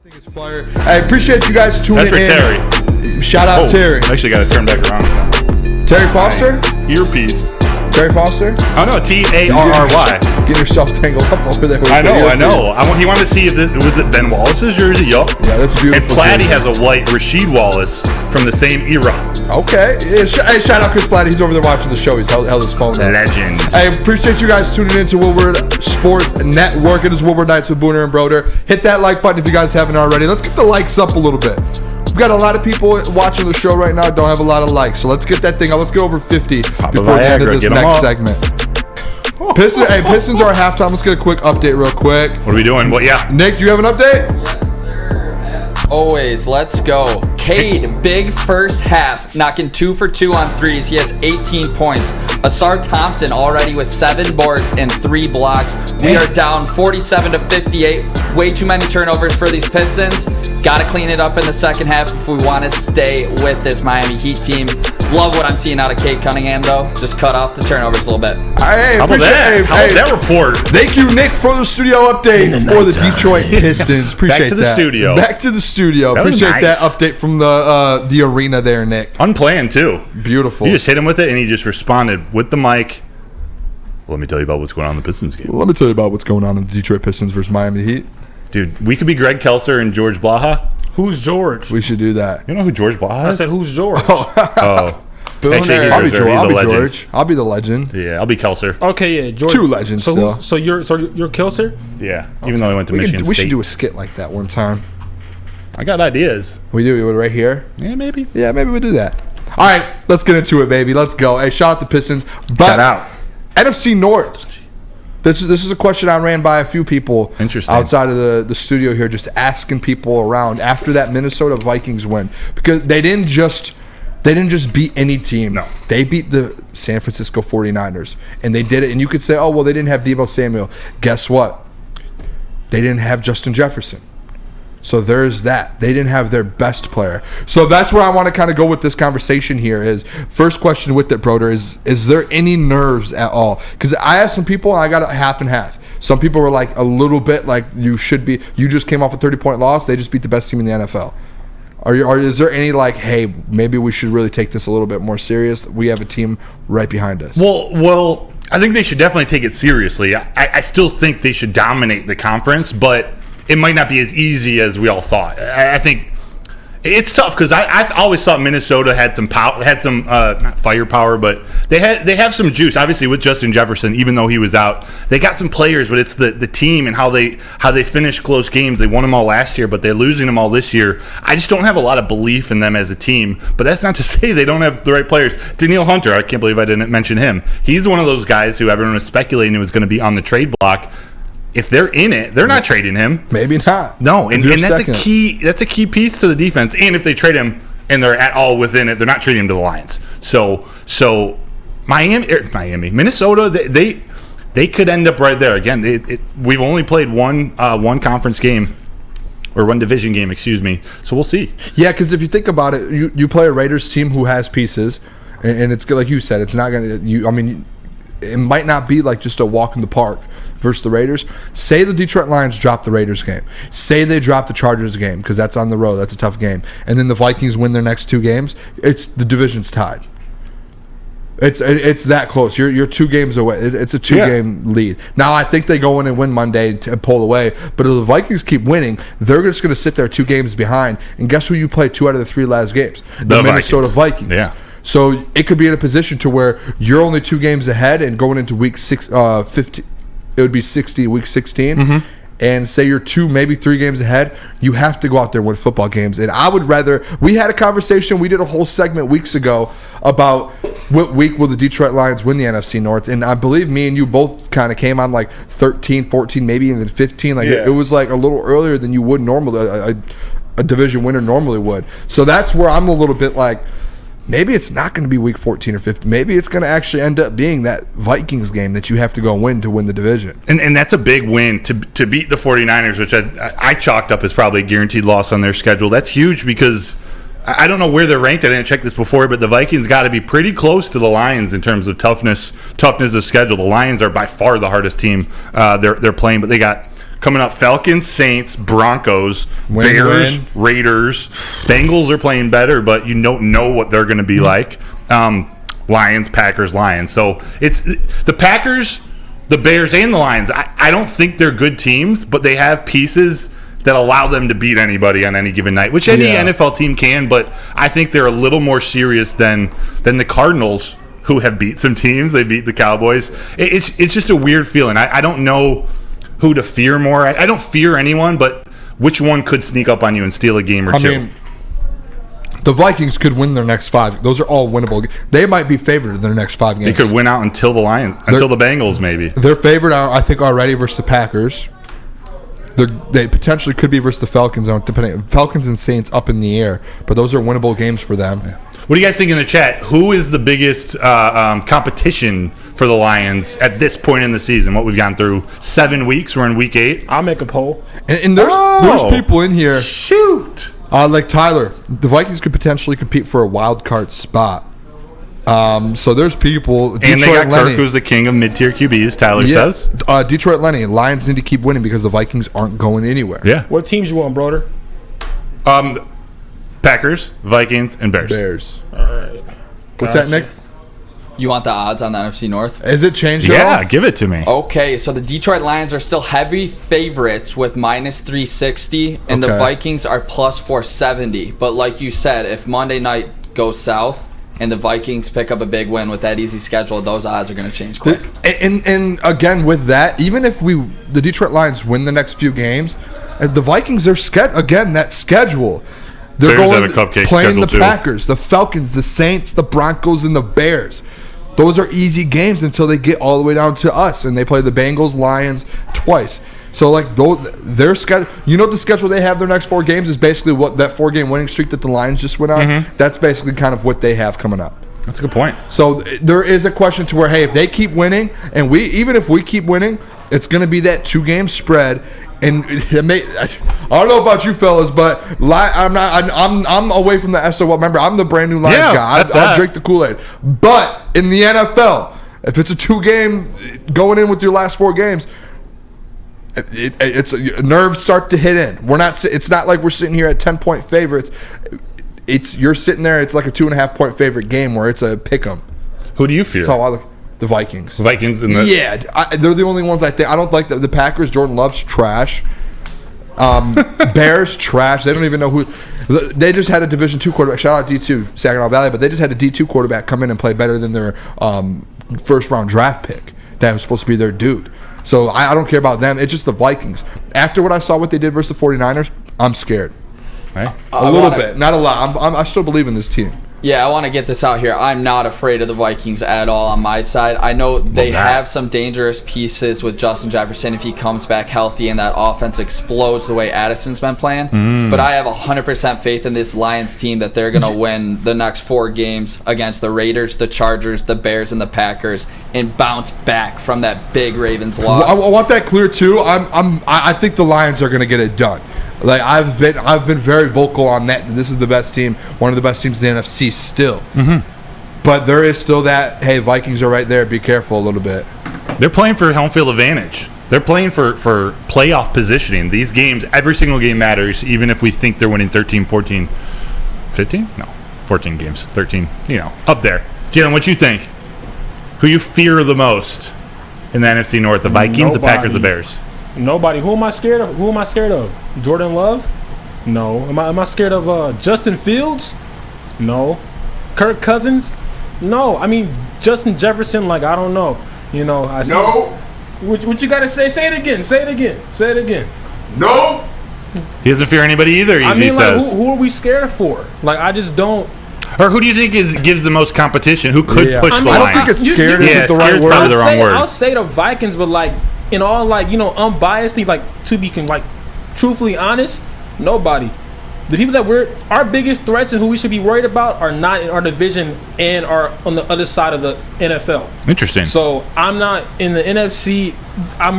It's fire. I appreciate you guys tuning in. That's for Terry. Shout out Terry. I actually got to turn back around. Terry Foster? Earpiece. Terry Foster? Oh, no, Tarry. Get yourself tangled up over there with I know. He wanted to see if was it Ben Wallace's jersey? Yup. Yeah, that's beautiful. And Platty has a white Rasheed Wallace from the same era. Okay. Hey, shout out Chris Platty. He's over there watching the show. He's held his phone up. Legend. I appreciate you guys tuning in to Woodward Sports Network. It is Woodward Nights with Booner and Broder. Hit that like button if you guys haven't already. Let's get the likes up a little bit. We've got a lot of people watching the show right now. Don't have a lot of likes, so let's get that thing up. Let's get over 50 before the end of this next segment. Pistons are at halftime. Let's get a quick update real quick. What are we doing? Nick, do you have an update? Yes, sir. As always, let's go. Cade, big first half, knocking 2 for 2 on threes. He has 18 points. Asar Thompson already with 7 boards and 3 blocks. We are down 47 to 58. Way too many turnovers for these Pistons. Got to clean it up in the second half if we want to stay with this Miami Heat team. Love what I'm seeing out of Cade Cunningham, though. Just cut off the turnovers a little bit. Hey, How about that report? Thank you, Nick, for the studio update for the Detroit Pistons. Appreciate that. Back to the studio. Back to the studio. Appreciate that update from the arena there, Nick. Unplanned, too. Beautiful. You just hit him with it, and he just responded with the mic. Let me tell you about what's going on in the Pistons game. Let me tell you about what's going on in the Detroit Pistons versus Miami Heat. Dude, we could be Greg Kelser and George Blaha. Who's George? We should do that. You know who George Blaha is? I said, who's George? Oh. Booner. Actually, I'll be George. I'll be the legend. Yeah, I'll be Kelser. Okay, yeah, George. 2 legends still. So you're Kelser? Yeah, even though I went to Michigan We State. should do a skit like that one time. I got ideas. We do it right here. Yeah, maybe. Yeah, maybe we'll do that. All right, let's get into it, baby. Let's go. Hey, shout out the Pistons. Shout out. NFC North. This is a question I ran by a few people outside of the studio here, just asking people around after that Minnesota Vikings win, because they didn't just beat any team. No. They beat the San Francisco 49ers, and they did it. And you could say, oh, well, they didn't have Deebo Samuel. Guess what? They didn't have Justin Jefferson. So there's that. They didn't have their best player. So that's where I want to kind of go with this conversation here is, first question with it, Broder, is there any nerves at all? Because I asked some people, and I got a half and half. Some people were like a little bit like you just came off a 30-point loss. They just beat the best team in the NFL. Is there any like, hey, maybe we should really take this a little bit more serious? We have a team right behind us. Well, I think they should definitely take it seriously. I still think they should dominate the conference, but it might not be as easy as we all thought. I think it's tough because I always thought Minnesota had some power, not firepower, but they have some juice. Obviously, with Justin Jefferson, even though he was out, they got some players. But it's the team and how they finish close games. They won them all last year, but they're losing them all this year. I just don't have a lot of belief in them as a team. But that's not to say they don't have the right players. Daniil Hunter, I can't believe I didn't mention him. He's one of those guys who everyone was speculating was going to be on the trade block. If they're in it, they're not trading him. Maybe not. No, and that's a key. That's a key piece to the defense. And if they trade him and they're at all within it, they're not trading him to the Lions. So Minnesota, they could end up right there again. We've only played one conference game. Or one division game, excuse me. So we'll see. Yeah, because if you think about it, you play a Raiders team who has pieces, and it's like you said, it's not going to. It might not be like just a walk in the park versus the Raiders. Say the Detroit Lions drop the Raiders game. Say they drop the Chargers game because that's on the road. That's a tough game. And then the Vikings win their next 2 games. The division's tied. It's that close. You're 2 games away. It's a 2-game lead. Now I think they go in and win Monday and pull away. But if the Vikings keep winning, they're just going to sit there 2 games behind. And guess who you play 2 out of the 3 last games? The Minnesota Vikings. Yeah. So it could be in a position to where you're only 2 games ahead, and going into week 15, it would be week 16. Mm-hmm. And say you're 2, maybe 3 games ahead, you have to go out there and win football games. And I would rather – we had a conversation. We did a whole segment weeks ago about what week will the Detroit Lions win the NFC North. And I believe me and you both kind of came on like 13, 14, maybe even 15. It was like a little earlier than you would normally, a division winner normally would. So that's where I'm a little bit like – maybe it's not going to be week 14 or 15. Maybe it's going to actually end up being that Vikings game that you have to go win to win the division. And that's a big win to beat the 49ers, which I chalked up as probably a guaranteed loss on their schedule. That's huge because I don't know where they're ranked. I didn't check this before, but the Vikings got to be pretty close to the Lions in terms of toughness of schedule. The Lions are by far the hardest team they're playing, but they got coming up: Falcons, Saints, Broncos, Win, Bears, win. Raiders. Bengals are playing better, but you don't know what they're going to be like. Lions, Packers, Lions. So it's the Packers, the Bears, and the Lions. I don't think they're good teams, but they have pieces that allow them to beat anybody on any given night, which any NFL team can. But I think they're a little more serious than the Cardinals, who have beat some teams. They beat the Cowboys. It's just a weird feeling. I don't know who to fear more. I don't fear anyone, but which one could sneak up on you and steal a game or two? I mean, the Vikings could win their next 5. Those are all winnable. They might be favored in their next 5 games. They could win out until the Bengals, maybe. They're favored, I think, already versus the Packers. They potentially could be versus the Falcons, depending. Falcons and Saints up in the air, but those are winnable games for them. Yeah. What do you guys think in the chat? Who is the biggest competition for the Lions at this point in the season? What we've gone through 7 weeks. We're in week 8. I'll make a poll. And there's people in here. Shoot. Like Tyler, the Vikings could potentially compete for a wild card spot. So there's people. And they got Kirk, who's the king of mid-tier QBs, Tyler says. Detroit Lenny, Lions need to keep winning because the Vikings aren't going anywhere. Yeah. What teams you want, Broder? Packers, Vikings, and Bears. All right. What's that, Nick? You want the odds on the NFC North? Has it changed at all? Yeah, give it to me. Okay, so the Detroit Lions are still heavy favorites with -360, and the Vikings are +470. But like you said, if Monday night goes south and the Vikings pick up a big win with that easy schedule, those odds are going to change quick. And again, with that, even if the Detroit Lions win the next few games, the Vikings are that schedule. They're Bears going have a cupcake playing the schedule, too. Packers, the Falcons, the Saints, the Broncos, and the Bears. Those are easy games until they get all the way down to us, and they play the Bengals, Lions twice. So, like, their schedule, the schedule they have their next 4 games is basically what that 4-game winning streak that the Lions just went on. Mm-hmm. That's basically kind of what they have coming up. That's a good point. So there is a question to where, hey, if they keep winning, and even if we keep winning, it's going to be that 2-game spread. And I don't know about you fellas, but I'm away from the SOL. Remember, I'm the brand new Lions guy. I'll drink the Kool-Aid. But in the NFL, if it's a 2-game going in with your last 4 games, it's nerves start to hit in. It's not like we're sitting here at 10-point favorites. You're sitting there. It's like a 2.5-point favorite game where it's a pick 'em. Who do you fear? That's how I look. The Vikings. Vikings in the they're the only ones I think. I don't like the Packers. Jordan Love's trash. Bears trash. They don't even know who. They just had a Division II quarterback. Shout out D2 Saginaw Valley, but they just had a D2 quarterback come in and play better than their first-round draft pick. That was supposed to be their dude. So I don't care about them. It's just the Vikings. After what I saw what they did versus the 49ers, I'm scared. Hey. A little bit, not a lot. I still believe in this team. Yeah, I want to get this out here. I'm not afraid of the Vikings at all on my side. I know they have some dangerous pieces with Justin Jefferson if he comes back healthy and that offense explodes the way Addison's been playing. But I have 100% faith in this Lions team that they're going to win the next 4 games against the Raiders, the Chargers, the Bears, and the Packers and bounce back from that big Ravens loss. I want that clear too. I think the Lions are going to get it done. Like I've been very vocal on that. This is the best team, one of the best teams in the NFC still. Mm-hmm. But there is still that. Hey, Vikings are right there. Be careful a little bit. They're playing for home field advantage. They're playing for playoff positioning. These games, every single game matters, even if we think they're winning 13, 14, 15? No, 14 games, 13. Up there. Jalen, what you think? Who you fear the most in the NFC North? The Vikings, the Packers, the Bears. Nobody. Who am I scared of? Jordan Love? No. Am I scared of Justin Fields? No. Kirk Cousins? No. I mean, Justin Jefferson, I don't know. No. What you got to say? Say it again. No. He doesn't fear anybody either, he says. Who are we scared for? I just don't. Or who do you think gives the most competition? Who could push the Lions? I don't think it's scared is the right word. Probably the wrong word. I'll say the Vikings, but in all unbiasedly, to be truthfully honest, nobody. The people that our biggest threats and who we should be worried about are not in our division and are on the other side of the NFL. Interesting. So I'm not in the NFC.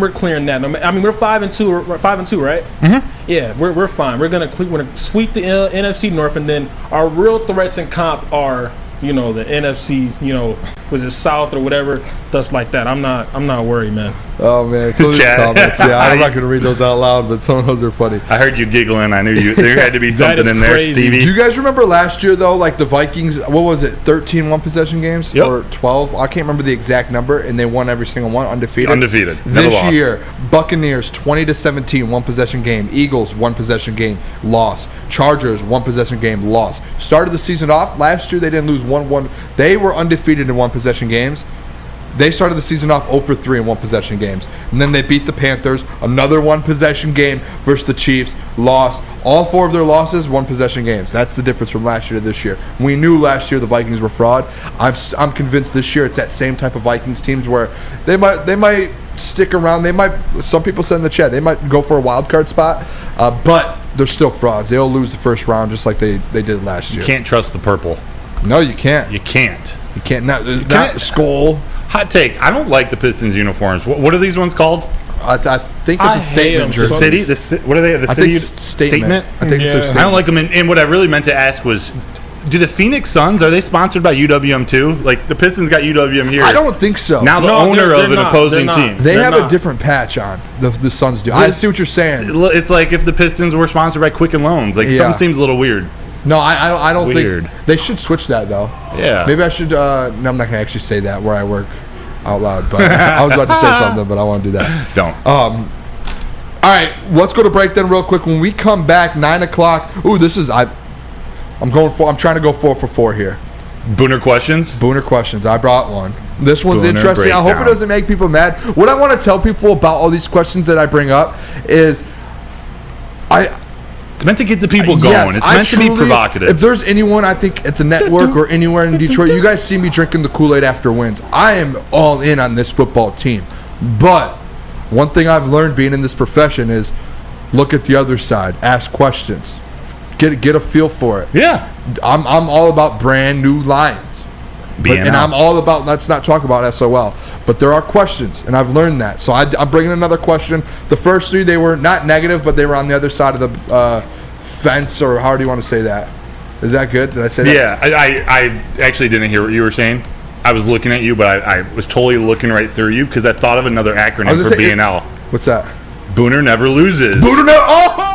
We're clearing that. I mean, we're 5-2. We're 5-2, right? Mm-hmm. Yeah, we're fine. We're gonna sweep the NFC North, and then our real threats and comp are the NFC. was it South or whatever, stuff like that. I'm not worried, man. Oh man, some of these comments. Yeah, I'm not gonna read those out loud, but some of those are funny. I heard you giggling. I knew there had to be something in there, crazy. Stevie. Do you guys remember last year though? Like the Vikings, what was it? 13 one-possession games or 12? I can't remember the exact number, and they won every single one, undefeated. Never This lost. year, Buccaneers 20-17 one-possession game. Eagles one-possession game, loss. Chargers one-possession game, loss. Started the season off last year. They didn't lose 1-1. They were undefeated in one-possession games. They started the season off 0-3 in one-possession games. And then they beat the Panthers. Another one-possession game versus the Chiefs. Lost. All 4 of their losses, one-possession games. That's the difference from last year to this year. We knew last year the Vikings were fraud. I'm convinced this year it's that same type of Vikings teams where they might stick around. Some people said in the chat, they might go for a wild card spot. But they're still frauds. They'll lose the first round just like they did last year. You can't trust the purple. No, you can't. You can't. You can't. Not Skull. Hot take. I don't like the Pistons uniforms. What are these ones called? I think it's a statement hate 'em. jersey. The city? What are they? The I city think statement. I think it's Yeah. a statement. I don't like them. And what I really meant to ask was, do the Phoenix Suns, are they sponsored by UWM too? Like the Pistons got UWM here. I don't think so. Now the No, owner they're of an not. opposing They're team. not. They They're have a not. different patch on. The Suns do. I see what you're saying. It's like if the Pistons were sponsored by Quicken Loans. Like Yeah. something seems a little weird. No, I don't Weird. think they should switch that though. Yeah. Maybe I should. No, I'm not gonna actually say that where I work out loud. But I was about to say something, but I won't do that. Don't. All right, let's go to break then real quick. When we come back, 9 o'clock. Ooh, this is I'm trying to go 4 for 4 here. Booner questions? Booner questions. I brought one. This one's Booner interesting. I hope it breakdown. doesn't make people mad. What I want to tell people about all these questions that I bring up is, It's meant to get the people going. yes, It's I meant to be truly- provocative. If there's anyone, I think it's a network or anywhere in Detroit, you guys see me drinking the Kool-Aid after wins. I am all in on this football team. But one thing I've learned being in this profession is look at the other side, ask questions, get a feel for it. yeah. I'm all about brand new lines. And I'm all about, let's not talk about SOL, but there are questions, and I've learned that. So I'm bringing another question. The first 3, they were not negative, but they were on the other side of the fence, or how do you want to say that? Is that good? Did I say that? Yeah, I actually didn't hear what you were saying. I was looking at you, but I was totally looking right through you because I thought of another acronym for BNL. What's that? Booner never loses. Booner never. Oh!